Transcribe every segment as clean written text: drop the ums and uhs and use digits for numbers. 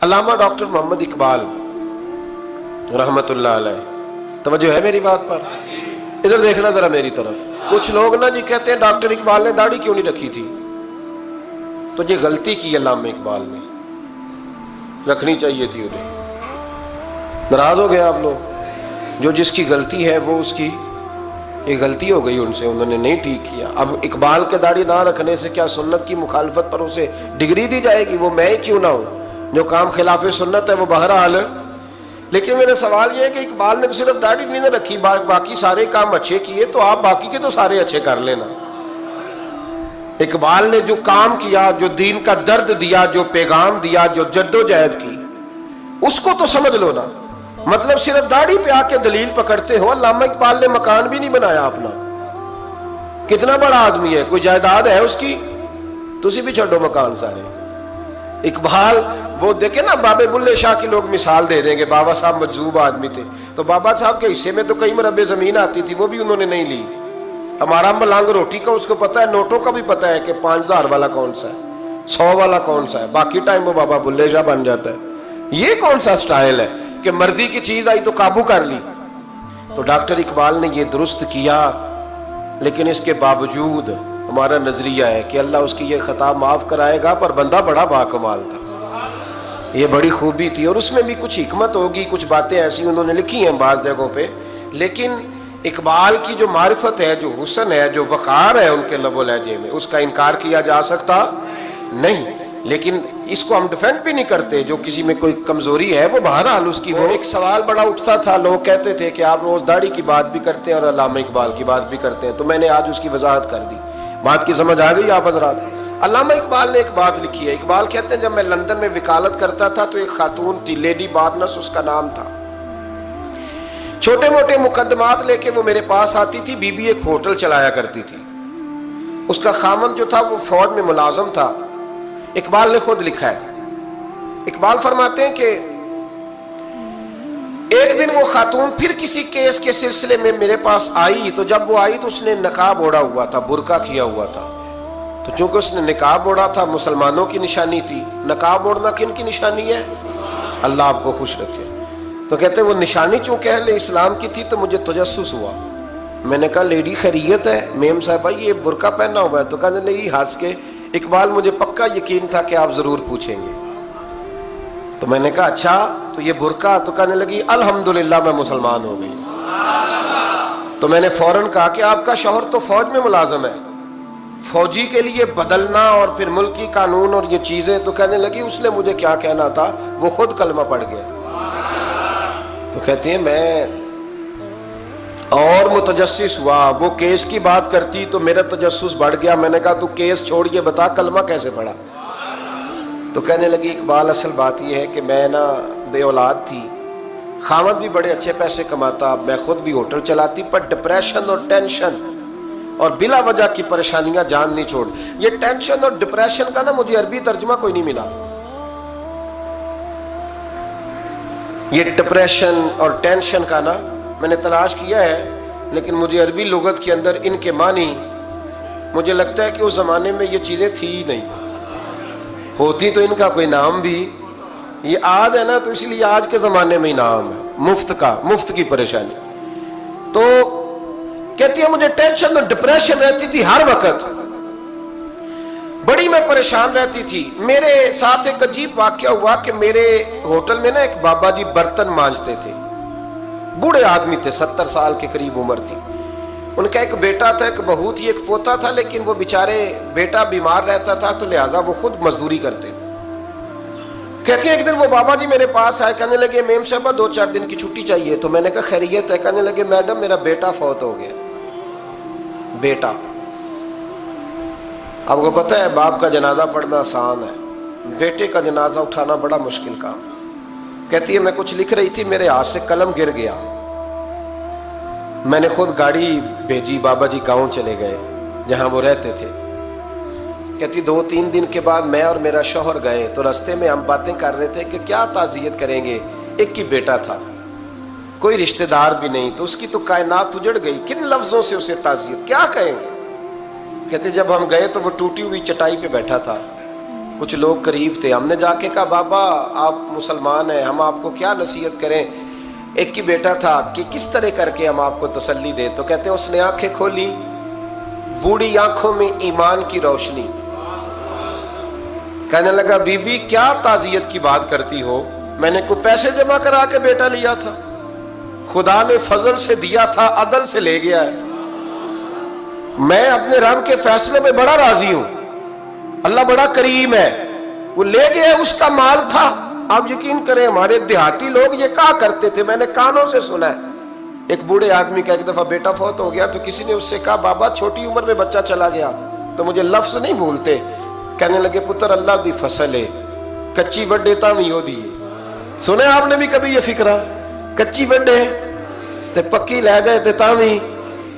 علامہ doctor محمد اقبال رحمت اللہ علیہ، توجہ ہے میری بات پر؟ ادھر دیکھنا ذرا میری طرف. کچھ لوگ نا جی کہتے ہیں ڈاکٹر اقبال نے داڑھی کیوں نہیں رکھی تھی؟ تو یہ غلطی کی علامہ اقبال نے، رکھنی چاہیے تھی انہیں. ناراض ہو گئے آپ لوگ؟ جو جس کی غلطی ہے وہ اس کی یہ غلطی ہو گئی ان سے، انہوں نے نہیں ٹھیک کیا. اب اقبال کے داڑھی نہ رکھنے سے کیا سنت کی مخالفت پر اسے ڈگری دی جائے گی؟ وہ میں ہی کیوں نہ ہوں، جو کام خلاف سنت ہے وہ بہرحال. لیکن میرا سوال یہ ہے کہ اقبال نے صرف داڑھی نہیں نہ رکھی، باقی سارے کام اچھے کیے، تو آپ باقی کے تو سارے اچھے کر لینا. اقبال نے جو کام کیا، جو دین کا درد دیا، جو پیغام دیا، جو جد و جہد کی، اس کو تو سمجھ لو نا. مطلب صرف داڑھی پہ آ کے دلیل پکڑتے ہو. علامہ اقبال نے مکان بھی نہیں بنایا اپنا، کتنا بڑا آدمی ہے، کوئی جائیداد ہے اس کی؟ تسی بھی چھڈو مکان سارے. اقبال وہ دیکھیں نا، بابے بلے شاہ کی لوگ مثال دے دیں گے، بابا صاحب مجذوب آدمی تھے، تو بابا صاحب کے حصے میں تو کئی مربع زمین آتی تھی، وہ بھی انہوں نے نہیں لی. ہمارا ملانگ روٹی کا اس کو پتا ہے، نوٹوں کا بھی پتا ہے کہ 5000 والا کون سا ہے، 100 والا کون سا ہے. باقی ٹائم وہ بابا بلے شاہ بن جاتا ہے. یہ کون سا سٹائل ہے کہ مرضی کی چیز آئی تو قابو کر لی؟ تو ڈاکٹر اقبال نے یہ درست کیا، لیکن اس کے باوجود ہمارا نظریہ ہے کہ اللہ اس کی یہ خطا معاف کرائے گا، پر بندہ بڑا باکمال تھا. یہ بڑی خوبی تھی، اور اس میں بھی کچھ حکمت ہوگی، کچھ باتیں ایسی انہوں نے لکھی ہیں بعض جگہوں پہ. لیکن اقبال کی جو معرفت ہے، جو حسن ہے، جو وقار ہے ان کے لب و لہجے میں، اس کا انکار کیا جا سکتا نہیں. لیکن اس کو ہم ڈیفینڈ بھی نہیں کرتے. جو کسی میں کوئی کمزوری ہے وہ بہرحال اس کی. وہ ایک سوال بڑا اٹھتا تھا، لوگ کہتے تھے کہ آپ روز داڑھی کی بات بھی کرتے ہیں اور علامہ اقبال کی بات بھی کرتے ہیں، تو میں نے آج اس کی وضاحت کر دی. بات کی سمجھ آ گئی آپ حضرات؟ علامہ اقبال نے ایک بات لکھی ہے. اقبال کہتے ہیں جب میں لندن میں وکالت کرتا تھا تو ایک خاتون تھی، لیڈی بارنس اس کا نام تھا. چھوٹے موٹے مقدمات لے کے وہ میرے پاس آتی تھی. بی بی ایک ہوٹل چلایا کرتی تھی، اس کا خامن جو تھا وہ فوج میں ملازم تھا. اقبال نے خود لکھا ہے، اقبال فرماتے ہیں کہ ایک دن وہ خاتون پھر کسی کیس کے سلسلے میں میرے پاس آئی، تو جب وہ آئی تو اس نے نقاب اوڑھا ہوا تھا، برقع کیا ہوا تھا. تو چونکہ اس نے نقاب اوڑھا تھا، مسلمانوں کی نشانی تھی. نقاب اوڑھنا کن کی نشانی ہے؟ اللہ آپ کو خوش رکھے. تو کہتے وہ نشانی چونکہ اہل اسلام کی تھی تو مجھے تجسس ہوا. میں نے کہا لیڈی خیریت ہے؟ میم صاحبہ یہ برقع پہنا ہوا ہے. تو کہنے لگی ہنس کے، اقبال مجھے پکا یقین تھا کہ آپ ضرور پوچھیں گے. تو میں نے کہا اچھا تو یہ برقع؟ تو کہنے لگی الحمدللہ میں مسلمان ہو گئی. تو میں نے فوراً کہا کہ آپ کا شوہر تو فوج میں ملازم ہے، فوجی کے لیے بدلنا اور پھر ملکی قانون اور یہ چیزیں. تو کہنے لگی اس نے مجھے کیا کہنا تھا، وہ خود کلمہ پڑھ گیا. تو کہتی ہیں میں اور متجسس ہوا. وہ کیس کی بات کرتی تو میرا تجسس بڑھ گیا. میں نے کہا تو کیس چھوڑ یہ بتا کلمہ کیسے پڑھا؟ تو کہنے لگی اقبال اصل بات یہ ہے کہ میں نا بے اولاد تھی، خاوند بھی بڑے اچھے پیسے کماتا، میں خود بھی ہوٹل چلاتی، پر ڈپریشن اور ٹینشن اور بلا وجہ کی پریشانیاں جان نہیں چھوڑ. یہ ٹینشن اور ڈپریشن کا نا مجھے عربی ترجمہ کوئی نہیں ملا. یہ ڈپریشن اور ٹینشن کا نا میں نے تلاش کیا ہے، لیکن مجھے عربی لغت کے اندر ان کے معنی مجھے لگتا ہے کہ اس زمانے میں یہ چیزیں تھی ہی نہیں. ہوتی تو ان کا کوئی نام بھی، یہ آج ہے نا تو اس لیے آج کے زمانے میں ہی نام ہے مفت کا، مفت کی پریشانی. تو کہتی ہے مجھے ٹینشن اور ڈپریشن رہتی تھی ہر وقت، بڑی میں پریشان رہتی تھی. میرے ساتھ ایک عجیب واقعہ ہوا کہ میرے ہوٹل میں نا ایک بابا جی برتن مانجتے تھے، بوڑھے آدمی تھے، 70 سال کے قریب عمر تھی. ان کا ایک بیٹا تھا، ایک بہو تھی، ایک پوتا تھا، لیکن وہ بیچارے بیٹا بیمار رہتا تھا تو لہٰذا وہ خود مزدوری کرتے. کہتے ہیں ایک دن وہ بابا جی میرے پاس آئے، کہنے لگے میم صاحبہ 2-4 دن کی چھٹی چاہیے. تو میں نے کہا خیریت ہے؟ کہنے لگے میڈم میرا بیٹا فوت ہو گیا. بیٹا، آپ کو پتہ ہے باپ کا جنازہ پڑھنا آسان ہے، بیٹے کا جنازہ اٹھانا بڑا مشکل کام. کہتی ہے میں کچھ لکھ رہی تھی، میرے ہاتھ سے قلم گر گیا. میں نے خود گاڑی بھیجی، بابا جی گاؤں چلے گئے جہاں وہ رہتے تھے. کہتی 2-3 دن کے بعد میں اور میرا شوہر گئے تو رستے میں ہم باتیں کر رہے تھے کہ کیا تعزیت کریں گے. ایک ہی بیٹا تھا، کوئی رشتہ دار بھی نہیں، تو اس کی تو کائنات اجڑ گئی، کن لفظوں سے اسے تعزیت کیا کہیں گے. کہتے جب ہم گئے تو وہ ٹوٹی ہوئی چٹائی پہ بیٹھا تھا، کچھ لوگ قریب تھے، ہم نے جا کے کہا بابا آپ مسلمان ہیں، ہم آپ کو کیا نصیحت کریں، ایک کی بیٹا تھا کہ کس طرح کر کے ہم آپ کو تسلی دیں، تو کہتے ہیں اس نے آنکھیں کھولی، بوڑھی آنکھوں میں ایمان کی روشنی، کہنے لگا بی بی کیا تعزیت کی بات کرتی ہو، میں نے کوئی پیسے جمع کرا کے بیٹا لیا تھا، خدا نے فضل سے دیا تھا، عدل سے لے گیا ہے، میں اپنے رب کے فیصلوں میں بڑا راضی ہوں، اللہ بڑا کریم ہے، وہ لے گیا، اس کا مال تھا۔ آپ یقین کریں ہمارے دیہاتی لوگ یہ کہا کرتے تھے، میں نے کانوں سے سنا ہے، ایک بوڑھے آدمی کا ایک دفعہ بیٹا فوت ہو گیا تو کسی نے اس سے کہا بابا چھوٹی عمر میں بچہ چلا گیا تو مجھے لفظ نہیں بھولتے، کہنے لگے پتر اللہ دی فصل ہے، کچی وڈے تاویں ہو دی، سنے آپ نے بھی کبھی یہ فکرہ، کچی وڈے تے پکی لے جائے تے تاویں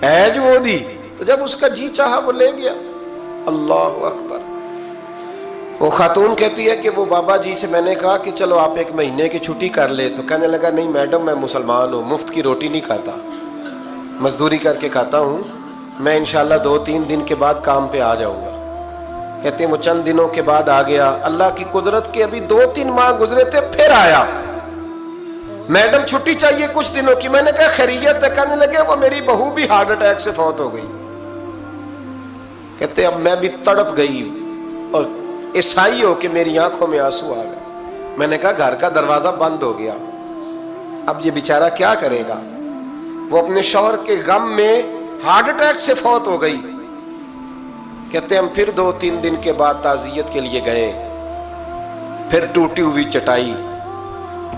ہے جو ہو دی، تو جب اس کا جی چاہا وہ لے گیا۔ اللہ اکبر۔ وہ خاتون کہتی ہے کہ وہ بابا جی سے میں نے کہا کہ چلو آپ ایک مہینے کی چھٹی کر لے، تو کہنے لگا نہیں میڈم میں مسلمان ہوں، مفت کی روٹی نہیں کھاتا، مزدوری کر کے کھاتا ہوں، میں انشاءاللہ 2-3 دن کے بعد کام پہ آ جاؤں گا۔ کہتے ہیں وہ چند دنوں کے بعد آ گیا، اللہ کی قدرت کے ابھی 2-3 ماہ گزرے تھے، پھر آیا، میڈم چھٹی چاہیے کچھ دنوں کی، میں نے کہا خیریت ہے، کہنے لگے وہ میری بہو بھی ہارٹ اٹیک سے فوت ہو گئی۔ کہتے اب میں بھی تڑپ گئی اور عیسائی ہو کہ میری آنکھوں میں آنسو آ گئے، میں نے کہا گھر کا دروازہ بند ہو گیا، اب یہ بیچارہ کیا کرے گا، وہ اپنے شوہر کے غم میں ہارٹ اٹیک سے فوت ہو گئی۔ کہتے ہم پھر 2-3 دن کے بعد تعزیت کے لیے گئے، پھر ٹوٹی ہوئی چٹائی،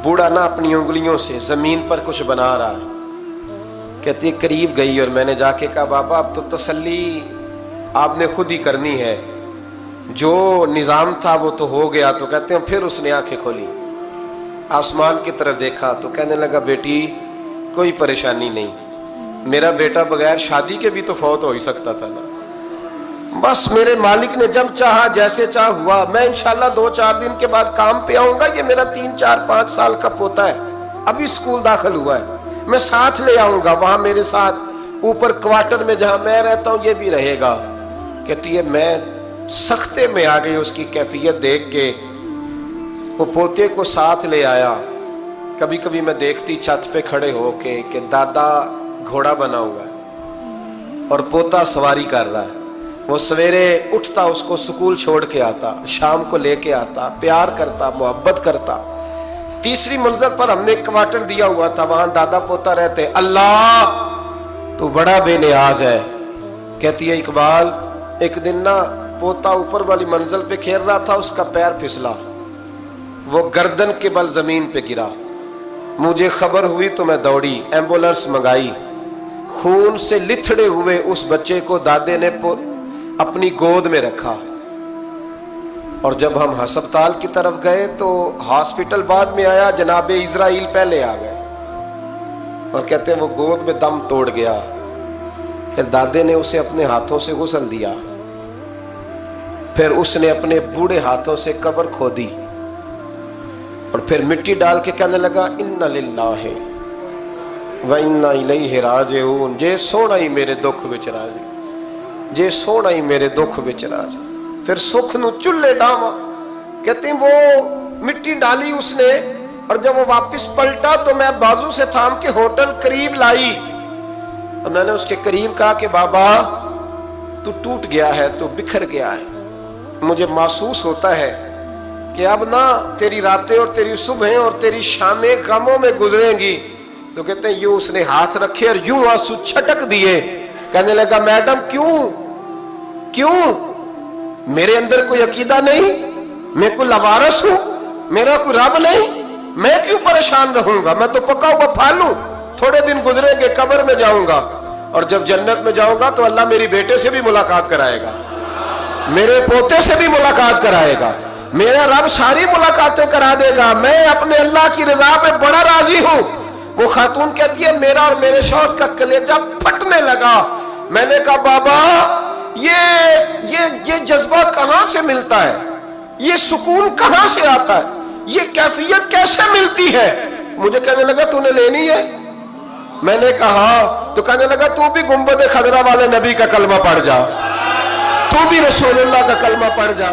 بوڑھا نہ اپنی انگلیوں سے زمین پر کچھ بنا رہا ہے۔ کہتی قریب گئی اور میں نے جا کے کہا بابا اب تو تسلی آپ نے خود ہی کرنی ہے، جو نظام تھا وہ تو ہو گیا۔ تو کہتے ہیں پھر اس نے آنکھیں کھولی، آسمان کی طرف دیکھا تو کہنے لگا بیٹی کوئی پریشانی نہیں، میرا بیٹا بغیر شادی کے بھی تو فوت ہو ہی سکتا تھا نا، بس میرے مالک نے جب چاہا جیسے چاہ ہوا، میں انشاءاللہ 2-4 دن کے بعد کام پہ آؤں گا، یہ میرا 3-4-5 سال کا پوتا ہے، ابھی اسکول داخل ہوا ہے، میں ساتھ لے آؤں گا، وہاں میرے ساتھ اوپر کوارٹر میں جہاں میں رہتا ہوں یہ بھی رہے گا۔ کہتی ہے میں سختے میں آ گئی اس کی کیفیت دیکھ کے، وہ پوتے کو ساتھ لے آیا۔ کبھی کبھی میں دیکھتی چھت پہ کھڑے ہو کے کہ دادا گھوڑا بنا ہوا ہے اور پوتا سواری کر رہا ہے، وہ سویرے اٹھتا اس کو سکول چھوڑ کے آتا، شام کو لے کے آتا، پیار کرتا، محبت کرتا۔ تیسری منزل پر ہم نے ایک کوارٹر دیا ہوا تھا، وہاں دادا پوتا رہتے۔ اللہ تو بڑا بے نیاز ہے۔ کہتی ہے اقبال ایک دن نا پوتا اوپر والی منزل پہ کھیل رہا تھا، اس کا پیر پھسلا، وہ گردن کے بل زمین پہ گرا، مجھے خبر ہوئی تو میں دوڑی، ایمبولنس منگائی، خون سے لتھڑے ہوئے اس بچے کو دادے نے اپنی گود میں رکھا، اور جب ہم ہسپتال کی طرف گئے تو ہاسپٹل بعد میں آیا، جناب اسرائیل پہلے آ گئے، اور کہتے ہیں وہ گود میں دم توڑ گیا۔ پھر دادے نے اسے اپنے ہاتھوں سے غسل دیا، پھر اس نے اپنے بوڑھے ہاتھوں سے قبر کھودی اور پھر مٹی ڈال کے کہنے لگا اِنَّ لِلَّهِ وَإِنَّا إِلَيْهِ رَاجِعُونَ، جے سونا ہی میرے دکھ وچ راضی، جے سونا ہی میرے دکھ وچ راضی۔ پھر سکھ نو چلے ڈاواں، کہتے ہیں وہ مٹی ڈالی اس نے، اور جب وہ واپس پلٹا تو میں بازو سے تھام کے ہوٹل قریب لائی، اور میں نے اس کے قریب کہا کہ بابا تو ٹوٹ گیا ہے، تو بکھر گیا ہے، مجھے محسوس ہوتا ہے کہ اب نہ تیری راتیں اور تیری صبحیں اور تیری شامیں غموں میں گزریں گی۔ تو کہتے ہیں یوں اس نے ہاتھ رکھے اور یوں آنسو چھٹک دیے، کہنے لگا میڈم کیوں میرے اندر کوئی عقیدہ نہیں، میں کوئی لوارث ہوں، میرا کوئی رب نہیں، میں کیوں پریشان رہوں گا، میں تو پکا ہوا پھل ہوں، تھوڑے دن گزریں گے قبر میں جاؤں گا، اور جب جنت میں جاؤں گا تو اللہ میری بیٹے سے بھی ملاقات کرائے گا، میرے پوتے سے بھی ملاقات کرائے گا، میرا رب ساری ملاقاتیں کرا دے گا، میں اپنے اللہ کی رضا پہ بڑا راضی ہوں۔ وہ خاتون کہتی ہے میرا اور میرے شوہر کا کلیجہ پھٹنے لگا، میں نے کہا بابا یہ جذبہ کہاں سے ملتا ہے، یہ سکون کہاں سے آتا ہے، یہ کیفیت کیسے ملتی ہے؟ مجھے کہنے لگا تو نے لینی ہے؟ میں نے کہا، تو کہنے لگا تو بھی گنبد خضرا والے نبی کا کلمہ پڑھ جا، تو بھی رسول اللہ کا کلمہ پڑھ جا۔